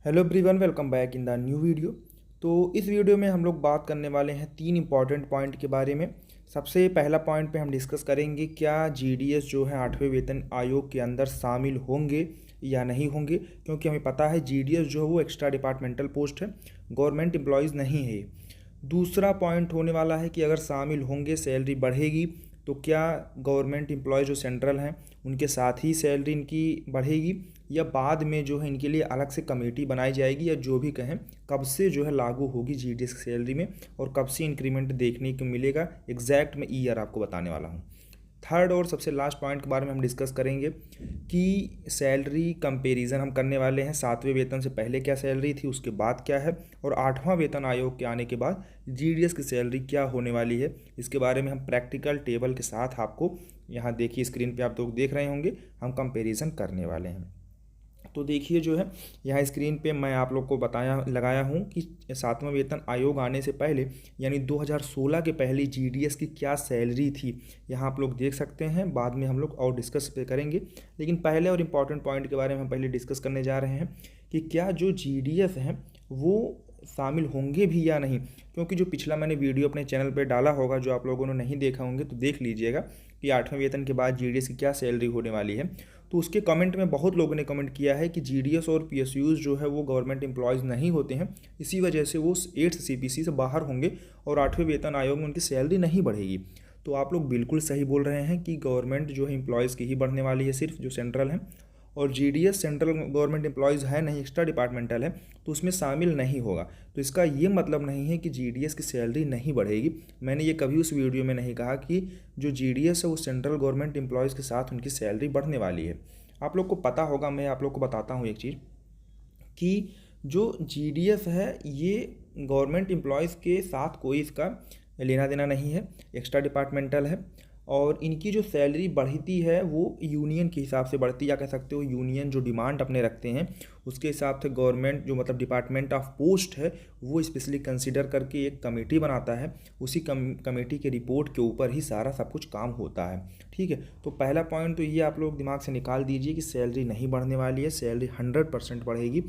Hello everyone, welcome back in the new video. तो इस video में हम लोग बात करने वाले हैं 3 इंपॉर्टेंट पॉइंट के बारे में। सबसे पहला पॉइंट पे हम डिस्कस करेंगे क्या जीडीएस जो है 8वें वेतन आयोग के अंदर शामिल होंगे या नहीं होंगे, क्योंकि हमें पता है जीडीएस जो है वो एक्स्ट्रा डिपार्टमेंटल पोस्ट है, गवर्नमेंट एम्प्लॉयज़ नहीं है। दूसरा पॉइंट होने वाला है कि अगर शामिल होंगे सैलरी बढ़ेगी तो क्या गवर्नमेंट एम्प्लॉय जो सेंट्रल हैं उनके साथ ही सैलरी इनकी बढ़ेगी, या बाद में जो है इनके लिए अलग से कमेटी बनाई जाएगी, या जो भी कहें कब से जो है लागू होगी जीडीएस की सैलरी में और कब से इंक्रीमेंट देखने को मिलेगा। एग्जैक्ट मैं ईयर आपको बताने वाला हूँ। थर्ड और सबसे लास्ट पॉइंट के बारे में हम डिस्कस करेंगे कि सैलरी कंपैरिजन हम करने वाले हैं। 7वें वेतन से पहले क्या सैलरी थी, उसके बाद क्या है, और 8वां वेतन आयोग के आने के बाद जीडीएस की सैलरी क्या होने वाली है। इसके बारे में हम प्रैक्टिकल टेबल के साथ आपको यहाँ देखिए स्क्रीन पे आप लोग देख रहे होंगे, हम कंपैरिजन करने वाले हैं। तो देखिए जो है यहाँ स्क्रीन पे मैं आप लोग को लगाया हूँ कि 7वां वेतन आयोग आने से पहले यानी 2016 के पहले जीडीएस की क्या सैलरी थी, यहाँ आप लोग देख सकते हैं। बाद में हम लोग और डिस्कस पे करेंगे, लेकिन पहले और इम्पॉर्टेंट पॉइंट के बारे में हम पहले डिस्कस करने जा रहे हैं कि क्या जो जीडीएस हैं वो शामिल होंगे भी या नहीं। क्योंकि जो पिछला मैंने वीडियो अपने चैनल पे डाला होगा, जो आप लोगों ने नहीं देखा होंगे तो देख लीजिएगा कि 8वें वेतन के बाद जीडीएस की क्या सैलरी होने वाली है। तो उसके कमेंट में बहुत लोगों ने कमेंट किया है कि जीडीएस और पीएसयूज़ जो है वो गवर्नमेंट एम्प्लॉयज़ नहीं होते हैं, इसी वजह से वो 8th सीपीसी से बाहर होंगे और 8वें वेतन आयोग में उनकी सैलरी नहीं बढ़ेगी। तो आप लोग बिल्कुल सही बोल रहे हैं कि गवर्नमेंट जो है एम्प्लॉयज़ की ही बढ़ने वाली है, सिर्फ जो सेंट्रल हैं, और जीडीएस सेंट्रल गवर्नमेंट एम्प्लॉयज़ है नहीं, एक्स्ट्रा डिपार्टमेंटल है, तो उसमें शामिल नहीं होगा। तो इसका ये मतलब नहीं है कि जीडीएस की सैलरी नहीं बढ़ेगी। मैंने ये कभी उस वीडियो में नहीं कहा कि जो जीडीएस है वो सेंट्रल गवर्नमेंट एम्प्लॉयज़ के साथ उनकी सैलरी बढ़ने वाली है। आप लोग को पता होगा, मैं आप लोग को बताता हूँ एक चीज़ कि जो जीडीएस है ये गवर्नमेंट एम्प्लॉयज़ के साथ कोई इसका लेना देना नहीं है, एक्स्ट्रा डिपार्टमेंटल है। और इनकी जो सैलरी बढ़ती है वो यूनियन के हिसाब से बढ़ती है, या कह सकते हो यूनियन जो डिमांड अपने रखते हैं उसके हिसाब से गवर्नमेंट जो मतलब डिपार्टमेंट ऑफ पोस्ट है वो स्पेशली कंसीडर करके एक कमेटी बनाता है। उसी कमेटी के रिपोर्ट के ऊपर ही सारा सब कुछ काम होता है। ठीक है, तो पहला पॉइंट तो ये आप लोग दिमाग से निकाल दीजिए कि सैलरी नहीं बढ़ने वाली है, सैलरी 100% बढ़ेगी।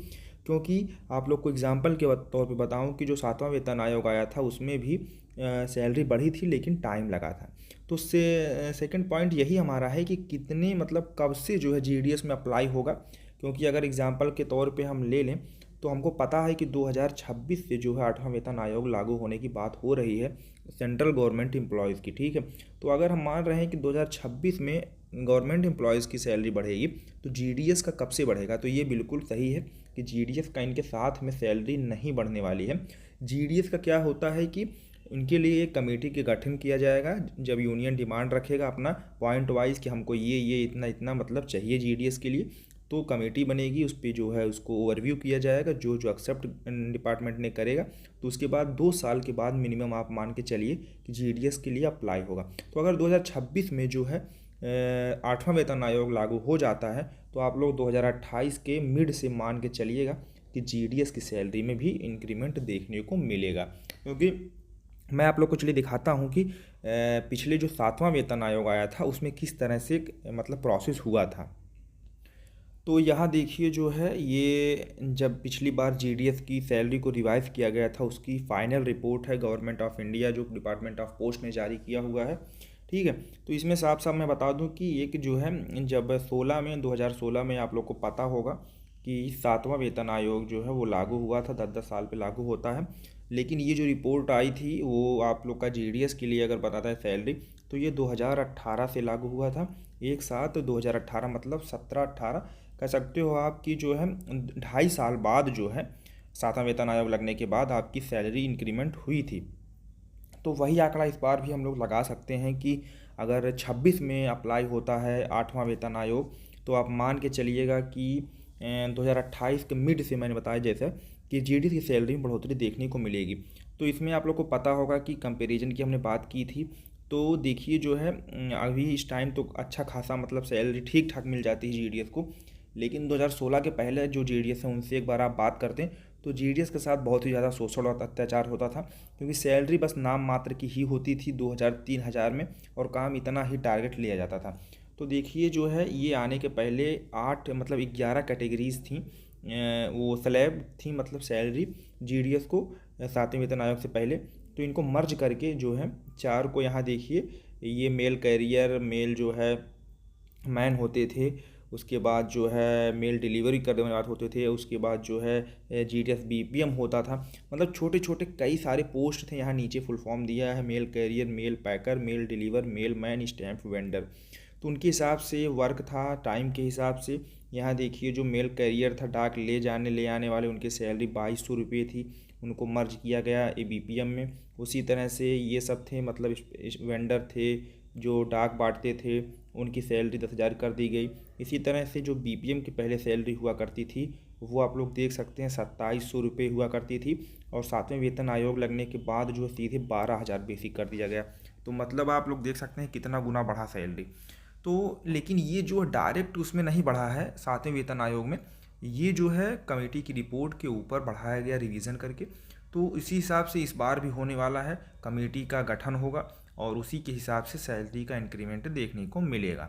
क्योंकि आप लोग को एग्जाम्पल के तौर पे बताऊं कि जो 7वां वेतन आयोग आया था उसमें भी सैलरी बढ़ी थी, लेकिन टाइम लगा था। तो उससे सेकंड पॉइंट यही हमारा है कि कितने मतलब कब से जो है जीडीएस में अप्लाई होगा। क्योंकि अगर एग्जाम्पल के तौर पे हम ले लें तो हमको पता है कि 2026 से जो है 8वां वेतन आयोग लागू होने की बात हो रही है सेंट्रल गवर्नमेंट एम्प्लॉयज़ की। ठीक है, तो अगर हम मान रहे हैं कि 2026 में गवर्नमेंट एम्प्लॉयज़ की सैलरी बढ़ेगी तो जीडीएस का कब से बढ़ेगा। तो ये बिल्कुल सही है कि जीडीएस का इनके साथ में सैलरी नहीं बढ़ने वाली है। जीडीएस का क्या होता है कि इनके लिए एक कमेटी के गठन किया जाएगा। जब यूनियन डिमांड रखेगा अपना पॉइंट वाइज कि हमको ये इतना इतना मतलब चाहिए जीडीएस के लिए, तो कमेटी बनेगी, उस पर जो है उसको ओवरव्यू किया जाएगा, जो जो एक्सेप्ट डिपार्टमेंट ने करेगा तो उसके बाद 2 साल के बाद मिनिमम आप मान के चलिए कि जीडीएस के लिए अप्लाई होगा। तो अगर 2026 में जो है 8वां वेतन आयोग लागू हो जाता है तो आप लोग 2028 के मिड से मान के चलिएगा कि जीडीएस की सैलरी में भी इंक्रीमेंट देखने को मिलेगा। क्योंकि मैं आप लोग को चलिए दिखाता हूँ कि पिछले जो 7वां वेतन आयोग आया था उसमें किस तरह से मतलब प्रोसेस हुआ था। तो यहाँ देखिए जो है ये जब पिछली बार जीडीएस की सैलरी को रिवाइज किया गया था उसकी फाइनल रिपोर्ट है गवर्नमेंट ऑफ इंडिया जो डिपार्टमेंट ऑफ पोस्ट ने जारी किया हुआ है। ठीक है, तो इसमें साफ साफ मैं बता दूं कि एक जो है जब 2016 में आप लोग को पता होगा कि 7वां वेतन आयोग जो है वो लागू हुआ था, 10-10 साल पे लागू होता है। लेकिन ये जो रिपोर्ट आई थी वो आप लोग का जीडीएस के लिए अगर बताता है सैलरी, तो ये 2018 से लागू हुआ था। एक साथ 2018 मतलब 17-18 कह सकते हो आप कि जो है 2.5 साल बाद जो है 7वां वेतन आयोग लगने के बाद आपकी सैलरी इंक्रीमेंट हुई थी। तो वही आंकड़ा इस बार भी हम लोग लगा सकते हैं कि अगर 26 में अप्लाई होता है 8वां वेतन आयोग तो आप मान के चलिएगा कि 2028 के मिड से मैंने बताया जैसे कि जीडीएस की सैलरी में बढ़ोतरी देखने को मिलेगी। तो इसमें आप लोग को पता होगा कि कंपैरिजन की हमने बात की थी। तो देखिए जो है अभी इस टाइम तो अच्छा खासा मतलब सैलरी ठीक ठाक मिल जाती है जीडीएस को, लेकिन 2016 के पहले जो जीडीएस है उनसे एक बार आप बात करते हैं तो जीडीएस के साथ बहुत ही ज़्यादा शोषण और अत्याचार होता था। क्योंकि सैलरी बस नाम मात्र की ही होती थी 2000-3000 में, और काम इतना ही टारगेट लिया जाता था। तो देखिए जो है ये आने के पहले 8 मतलब 11 कैटेगरीज थी वो स्लैब थी, मतलब सैलरी जीडीएस को 7वें वेतन आयोग से पहले। तो इनको मर्ज करके जो है 4 को यहाँ देखिए, ये मेल कैरियर, मेल जो है मैन होते थे, उसके बाद जो है मेल डिलीवरी करने वाले बात होते थे, उसके बाद जो है जीडीएस बीपीएम होता था। मतलब छोटे छोटे कई सारे पोस्ट थे। यहाँ नीचे फुल फॉर्म दिया है, mail carrier, mail packer, mail deliver, mail man, stamp vendor. तो उनके हिसाब से वर्क था, टाइम के हिसाब से। यहाँ देखिए जो मेल कैरियर था, डाक ले आने वाले, उनकी सैलरी 2200 रुपये थी, उनको मर्ज किया गया बीपीएम में। उसी तरह से ये सब थे, मतलब वेंडर थे जो डाक बांटते थे, उनकी सैलरी 10,000 कर दी गई। इसी तरह से जो बीपीएम की पहले सैलरी हुआ करती थी, वो आप लोग देख सकते हैं 2700 रुपये हुआ करती थी, और 7वें वेतन आयोग लगने के बाद जो सीधे 12,000 बेसिक कर दिया गया। तो मतलब आप लोग देख सकते हैं कितना गुना बढ़ा सैलरी। तो लेकिन ये जो डायरेक्ट उसमें नहीं बढ़ा है 7वें वेतन आयोग में, ये जो है कमेटी की रिपोर्ट के ऊपर बढ़ाया गया रिवीजन करके। तो इसी हिसाब से इस बार भी होने वाला है, कमेटी का गठन होगा और उसी के हिसाब से सैलरी का इंक्रीमेंट देखने को मिलेगा।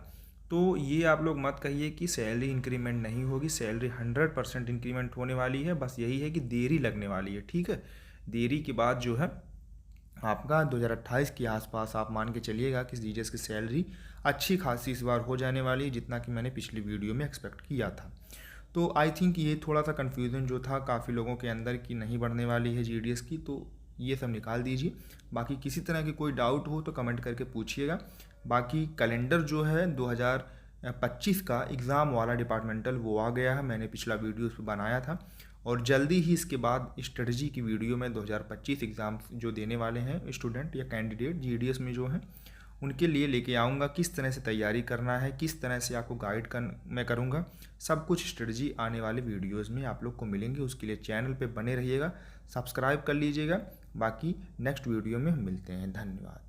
तो ये आप लोग मत कहिए कि सैलरी इंक्रीमेंट नहीं होगी, सैलरी 100% इंक्रीमेंट होने वाली है। बस यही है कि देरी लगने वाली है, ठीक है। देरी के बाद जो है आपका 2028 के आसपास आप मान के चलिएगा कि जीडीएस की सैलरी अच्छी खासी इस बार हो जाने वाली है, जितना कि मैंने पिछली वीडियो में एक्सपेक्ट किया था। तो आई थिंक ये थोड़ा सा कन्फ्यूज़न जो था काफ़ी लोगों के अंदर कि नहीं बढ़ने वाली है जीडीएस की, तो ये सब निकाल दीजिए। बाकी किसी तरह की कोई डाउट हो तो कमेंट करके पूछिएगा। बाकी कैलेंडर जो है 2025 का एग्ज़ाम वाला डिपार्टमेंटल वो आ गया है, मैंने पिछला वीडियो उस पर बनाया था, और जल्दी ही इसके बाद स्ट्रेटजी की वीडियो में 2025 एग्ज़ाम जो देने वाले हैं स्टूडेंट या कैंडिडेट जीडीएस में जो हैं, उनके लिए लेके आऊँगा। किस तरह से तैयारी करना है, किस तरह से आपको गाइड मैं करूँगा, सब कुछ स्ट्रेटजी आने वाले वीडियोस में आप लोग को मिलेंगे। उसके लिए चैनल पे बने रहिएगा, सब्सक्राइब कर लीजिएगा। बाकी नेक्स्ट वीडियो में मिलते हैं, धन्यवाद।